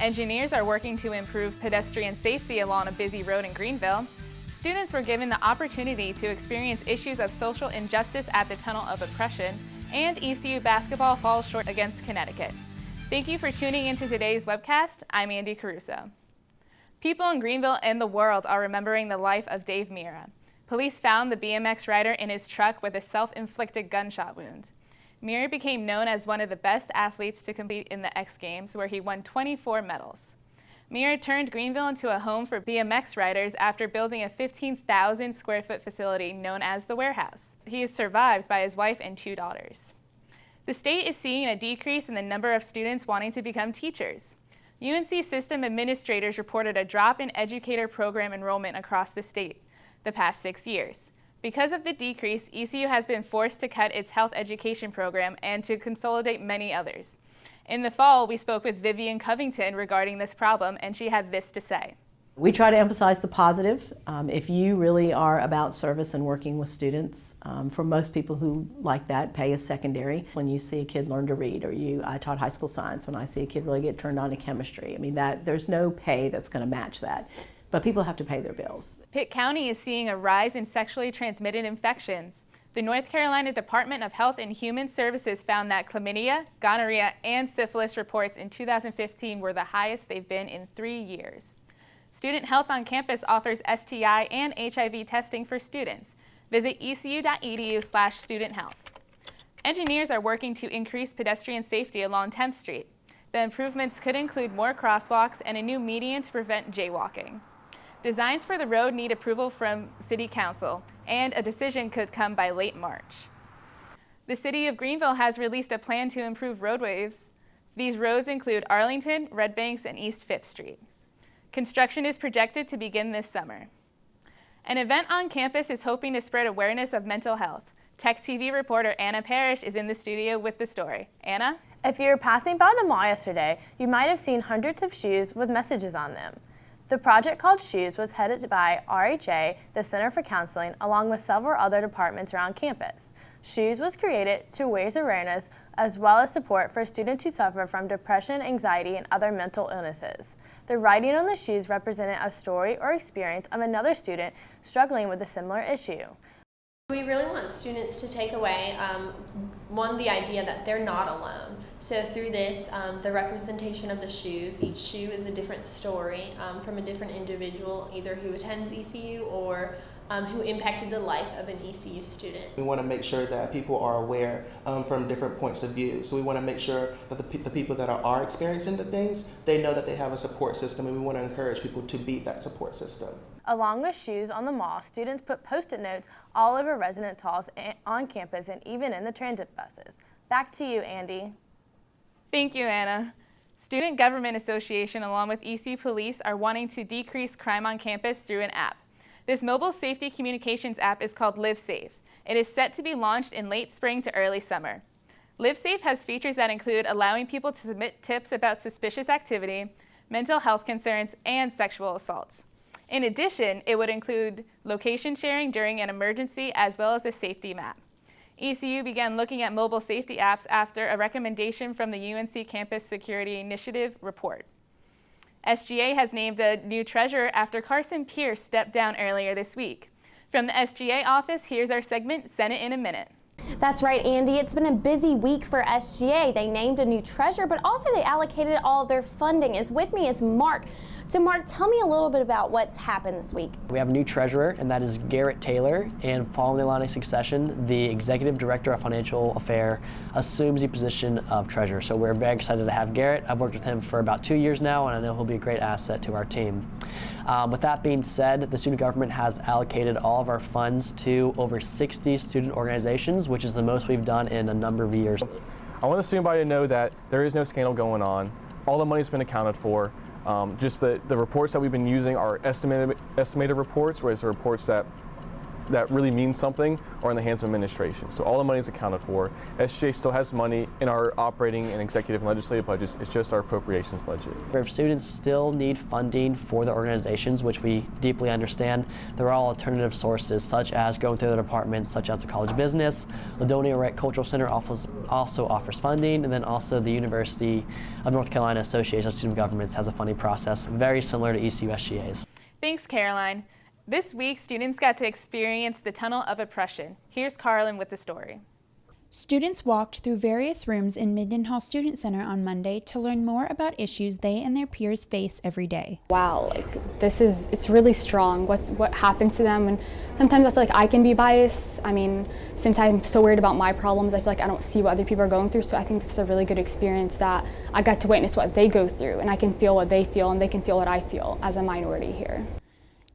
Engineers are working to improve pedestrian safety along a busy road in Greenville. Students were given the opportunity to experience issues of social injustice at the Tunnel of Oppression, and ECU basketball falls short against Connecticut. Thank you for tuning into today's webcast. I'm Andy Caruso. People in Greenville and the world are remembering the life of Dave Mirra. Police found the BMX rider in his truck with a self-inflicted gunshot wound. Mirra became known as one of the best athletes to compete in the X Games, where he won 24 medals. Mirra turned Greenville into a home for BMX riders after building a 15,000 square foot facility known as the Warehouse. He is survived by his wife and 2 daughters. The state is seeing a decrease in the number of students wanting to become teachers. UNC system administrators reported a drop in educator program enrollment across the state the past 6 years. Because of the decrease, ECU has been forced to cut its health education program and to consolidate many others. In the fall, we spoke with Vivian Covington regarding this problem, and she had this to say. We try to emphasize the positive. If you really are about service and working with students, for most people who like that, pay is secondary. When you see a kid learn to read, or I taught high school science, when I see a kid really get turned on to chemistry, I mean, there's no pay that's going to match that. But people have to pay their bills. Pitt County is seeing a rise in sexually transmitted infections. The North Carolina Department of Health and Human Services found that chlamydia, gonorrhea, and syphilis reports in 2015 were the highest they've been in 3 years. Student Health on Campus offers STI and HIV testing for students. Visit ecu.edu/studenthealth. Engineers are working to increase pedestrian safety along 10th Street. The improvements could include more crosswalks and a new median to prevent jaywalking. Designs for the road need approval from City Council, and a decision could come by late March. The City of Greenville has released a plan to improve roadways. These roads include Arlington, Red Banks, and East 5th Street. Construction is projected to begin this summer. An event on campus is hoping to spread awareness of mental health. TEC TV reporter Anna Parrish is in the studio with the story. Anna? If you were passing by the mall yesterday, you might have seen hundreds of shoes with messages on them. The project called Shoes was headed by RHA, the Center for Counseling, along with several other departments around campus. Shoes was created to raise awareness as well as support for students who suffer from depression, anxiety, and other mental illnesses. The writing on the shoes represented a story or experience of another student struggling with a similar issue. We really want students to take away, the idea that they're not alone. So through this, the representation of the shoes, each shoe is a different story from a different individual, either who attends ECU or who impacted the life of an ECU student. We want to make sure that people are aware from different points of view. So we want to make sure that the people that are experiencing the things, they know that they have a support system, and we want to encourage people to be that support system. Along with shoes on the mall, students put Post-it notes all over residence halls on campus and even in the transit buses. Back to you, Andy. Thank you, Anna. Student Government Association, along with ECU Police, are wanting to decrease crime on campus through an app. This mobile safety communications app is called LiveSafe. It is set to be launched in late spring to early summer. LiveSafe has features that include allowing people to submit tips about suspicious activity, mental health concerns, and sexual assaults. In addition, it would include location sharing during an emergency as well as a safety map. ECU began looking at mobile safety apps after a recommendation from the UNC Campus Security Initiative report. SGA has named a new treasurer after Carson Pierce stepped down earlier this week. From the SGA office, here's our segment, Senate in a Minute. That's right, Andy. It's been a busy week for SGA. They named a new treasurer, but also they allocated all of their funding. With me is Mark. So Mark, tell me a little bit about what's happened this week. We have a new treasurer, and that is Garrett Taylor, and following the line of succession, the Executive Director of Financial Affairs assumes the position of treasurer. So we're very excited to have Garrett. I've worked with him for about 2 years now, and I know he'll be a great asset to our team. With that being said, the student government has allocated all of our funds to over 60 student organizations, which is the most we've done in a number of years. I want everybody to know that there is no scandal going on. All the money's been accounted for. Just the reports that we've been using are estimated reports, whereas the reports that that really means something are in the hands of administration. So all the money is accounted for. SGA still has money in our operating and executive and legislative budgets. It's just our appropriations budget. If students still need funding for their organizations, which we deeply understand, there are alternative sources such as going through the departments, such as the College of Business. Ladonia Rec Cultural Center also offers funding, and then also the University of North Carolina Association of Student Governments has a funding process very similar to ECU SGA's. Thanks, Caroline. This week, students got to experience the tunnel of oppression. Here's Carlin with the story. Students walked through various rooms in Mindenhall Student Center on Monday to learn more about issues they and their peers face every day. Wow, it's really strong, what happened to them, and sometimes I feel like I can be biased. I mean, since I'm so worried about my problems, I feel like I don't see what other people are going through, so I think this is a really good experience that I got to witness what they go through, and I can feel what they feel, and they can feel what I feel as a minority here.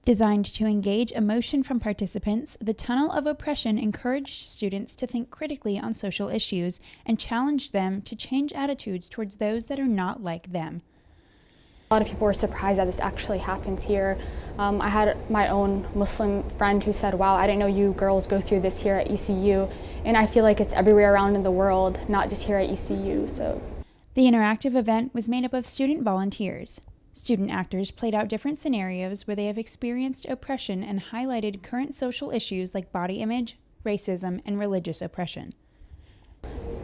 Designed to engage emotion from participants, the Tunnel of Oppression encouraged students to think critically on social issues and challenged them to change attitudes towards those that are not like them. A lot of people were surprised that this actually happens here. I had my own Muslim friend who said, wow, I didn't know you girls go through this here at ECU, and I feel like it's everywhere around in the world, not just here at ECU. The interactive event was made up of student volunteers. Student actors played out different scenarios where they have experienced oppression and highlighted current social issues like body image, racism, and religious oppression.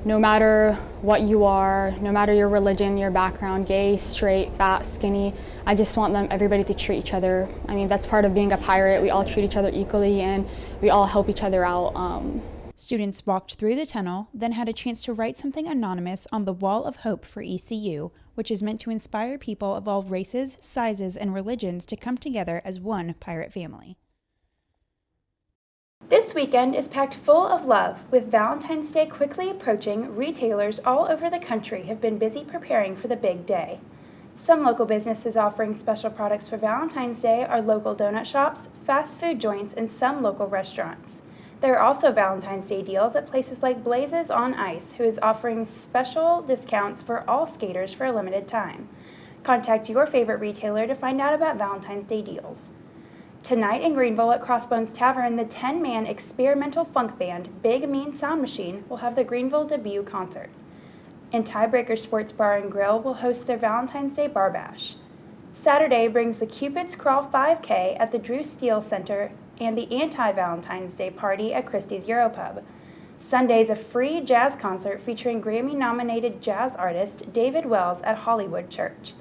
No matter what you are, no matter your religion, your background, gay, straight, fat, skinny, I just want everybody to treat each other. I mean, that's part of being a pirate. We all treat each other equally and we all help each other out. Students walked through the tunnel, then had a chance to write something anonymous on the Wall of Hope for ECU, which is meant to inspire people of all races, sizes, and religions to come together as one pirate family. This weekend is packed full of love. With Valentine's Day quickly approaching, retailers all over the country have been busy preparing for the big day. Some local businesses offering special products for Valentine's Day are local donut shops, fast food joints, and some local restaurants. There are also Valentine's Day deals at places like Blazes on Ice, who is offering special discounts for all skaters for a limited time. Contact your favorite retailer to find out about Valentine's Day deals. Tonight in Greenville at Crossbones Tavern, the 10-man experimental funk band Big Mean Sound Machine will have the Greenville debut concert. And Tiebreaker Sports Bar and Grill will host their Valentine's Day Bar Bash. Saturday brings the Cupid's Crawl 5K at the Drew Steele Center and the Anti-Valentine's Day Party at Christie's Europub. Sunday's a free jazz concert featuring Grammy-nominated jazz artist David Wells at Hollywood Church.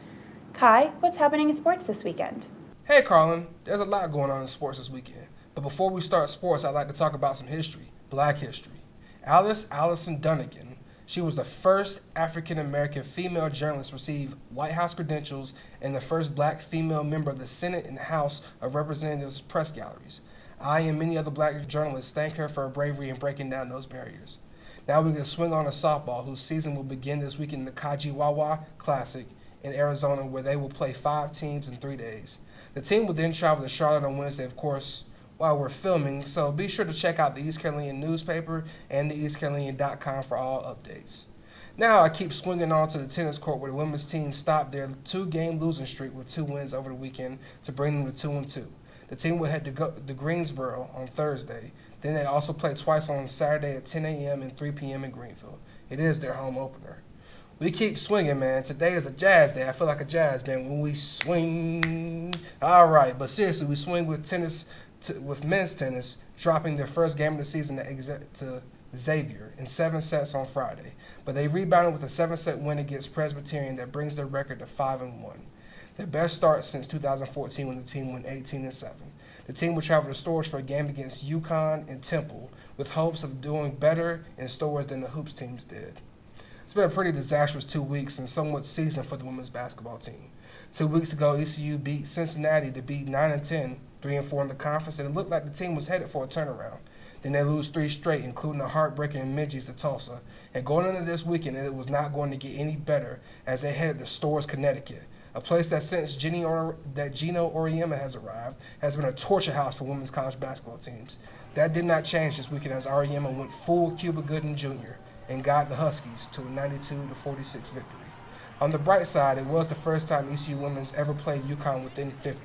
Kai, what's happening in sports this weekend? Hey Carlin, there's a lot going on in sports this weekend. But before we start sports, I'd like to talk about some history, Black history. Alice Allison Dunnigan, she was the first African-American female journalist to receive White House credentials and the first Black female member of the Senate and House of Representatives press galleries. I and many other Black journalists thank her for her bravery in breaking down those barriers. Now we can swing on to softball, whose season will begin this week in the Kajiwawa Classic in Arizona, where they will play 5 teams in 3 days. The team will then travel to Charlotte on Wednesday, of course, while we're filming, so be sure to check out the East Carolinian newspaper and the eastcarolinian.com for all updates. Now I keep swinging on to the tennis court, where the women's team stopped their 2-game losing streak with 2 wins over the weekend to bring them to 2-2. The team will head to Greensboro on Thursday. Then they also play twice on Saturday at 10 a.m. and 3 p.m. in Greenville. It is their home opener. We keep swinging, man. Today is a jazz day. I feel like a jazz band when we swing. All right, but seriously, we swing with tennis, with men's tennis, dropping their first game of the season to Xavier in 7 sets on Friday. But they rebounded with a 7-set win against Presbyterian that brings their record to 5-1. Their best start since 2014 when the team went 18-7. The team will travel to Storrs for a game against UConn and Temple, with hopes of doing better in Storrs than the Hoops teams did. It's been a pretty disastrous 2 weeks and somewhat season for the women's basketball team. 2 weeks ago, ECU beat Cincinnati to beat 9-10, 3-4 in the conference, and it looked like the team was headed for a turnaround. Then they lose 3 straight, including a heartbreaker in Minji's to Tulsa. And going into this weekend, it was not going to get any better as they headed to Storrs, Connecticut, a place that since Gino Oriema has arrived has been a torture house for women's college basketball teams. That did not change this weekend as Oriema went full Cuba Gooding Jr. and got the Huskies to a 92-46 victory. On the bright side, it was the first time ECU women's ever played UConn within 50.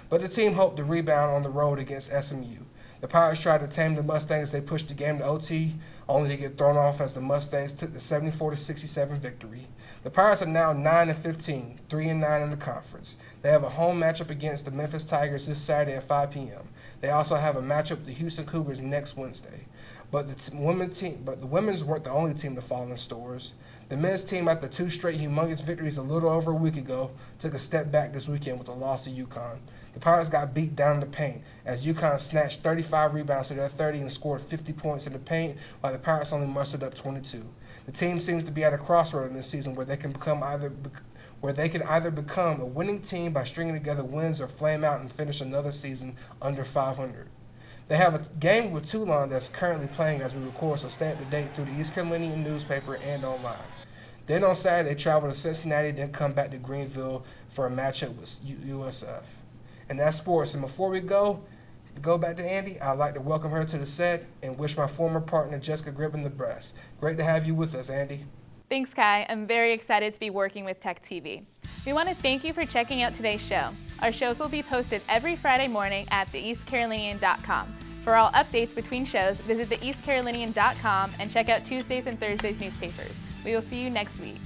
But the team hoped to rebound on the road against SMU. The Pirates tried to tame the Mustangs. They pushed the game to OT, only to get thrown off as the Mustangs took the 74-67 victory. The Pirates are now 9-15, 3-9 in the conference. They have a home matchup against the Memphis Tigers this Saturday at 5 p.m. They also have a matchup with the Houston Cougars next Wednesday. But the women's weren't the only team to fall in stores. The men's team, after 2 straight humongous victories a little over a week ago, took a step back this weekend with a loss to UConn. The Pirates got beat down in the paint as UConn snatched 35 rebounds to their 30 and scored 50 points in the paint, while the Pirates only mustered up 22. The team seems to be at a crossroad in this season where they can either become a winning team by stringing together wins or flame out and finish another season under 500. They have a game with Toulon that's currently playing as we record, so stay up to date through the East Carolinian newspaper and online. Then on Saturday, they travel to Cincinnati, then come back to Greenville for a matchup with USF. And that's sports. And before we go back to Andy, I'd like to welcome her to the set and wish my former partner, Jessica Gribbin, the best. Great to have you with us, Andy. Thanks, Kai. I'm very excited to be working with TEC TV. We want to thank you for checking out today's show. Our shows will be posted every Friday morning at theeastcarolinian.com. For all updates between shows, visit theeastcarolinian.com and check out Tuesdays and Thursdays newspapers. We will see you next week.